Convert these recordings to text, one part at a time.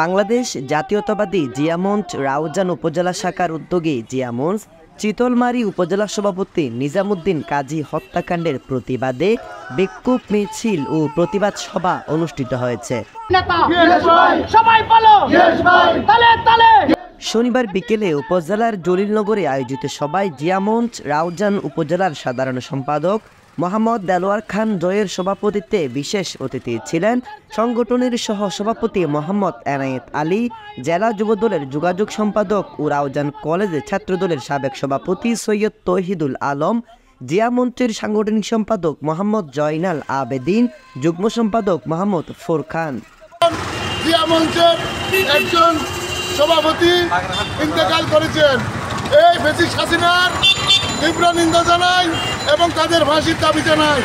বাংলাদেশ জাতীয়তাবাদী জিয়া মঞ্চ রাউজান উপজেলা শাখার উদ্যোগে জিয়া মঞ্চ চিতলমারী উপজেলা সভাপতি নিজামুদ্দিন কাজী হত্যাকাণ্ডের প্রতিবাদে বিক্ষোভ মিছিল ও প্রতিবাদ সভা অনুষ্ঠিত হয়েছে। শনিবার বিকেলে উপজেলার জলিলনগরে আয়োজিত সভায় জিয়া মঞ্চ রাউজান উপজেলার সাধারণ সম্পাদক মোহাম্মদ দেলোয়ার খান জয়ের সভাপতিত্বে বিশেষ অতিথি ছিলেন সংগঠনের সহ সভাপতি মোহাম্মদ এনায়েত আলী, জেলা যুবদলের যোগাযোগ সম্পাদক ও রাউজান কলেজের ছাত্রদলের সাবেক সভাপতি সৈয়দ তৌহিদুল আলম, জিয়া মঞ্চের সাংগঠনিক সম্পাদক মোহাম্মদ জয়নাল আবেদিন, যুগ্ম সম্পাদক মোহাম্মদ ফোরখান। জিয়া মঞ্চের একজন সভাপতি ইন্তেকাল করেছেন। এই ফ্যাসিস্ট হাসিনার তীব্র নিন্দা জানাই এবং তাদের ফাঁসির দাবি জানাই।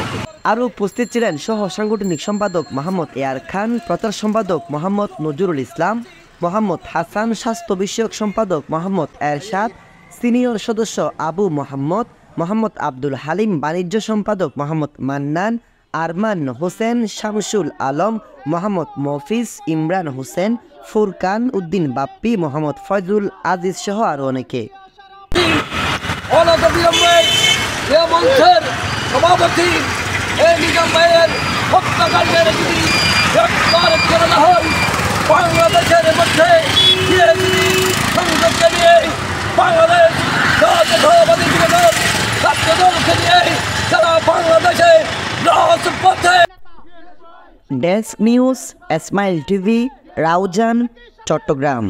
আরও উপস্থিত ছিলেন সহ সাংগঠনিক সম্পাদক মোহাম্মদ এয়ার খান, প্রচার সম্পাদক মোহাম্মদ নজরুল ইসলাম, মোহাম্মদ হাসান, স্বাস্থ্য বিষয়ক সম্পাদক মোহাম্মদ এরশাদ, সিনিয়র সদস্য আবু মোহাম্মদ, মোহাম্মদ আব্দুল হালিম, বাণিজ্য সম্পাদক মোহাম্মদ মান্নান, আরমান হোসেন, শামসুল আলম, মোহাম্মদ মফিজ, ইমরান হোসেন, ফুরকান উদ্দিন বাপ্পি, মোহাম্মদ ফয়জুল আজিজ সহ আরও অনেকে। সভাপতি নিজাম ভাইয়ের হত্যাকাণ্ডের যদি গ্রেপ্তার করে না হয়, বাংলাদেশের মধ্যে সংসদকে নিয়ে বাংলাদেশ জাতীয়তাবাদী যুবদল ছাত্রদলকে নিয়ে সারা বাংলাদেশে রাজপথে। Desk news, smile TV, Raozan, Chittagong.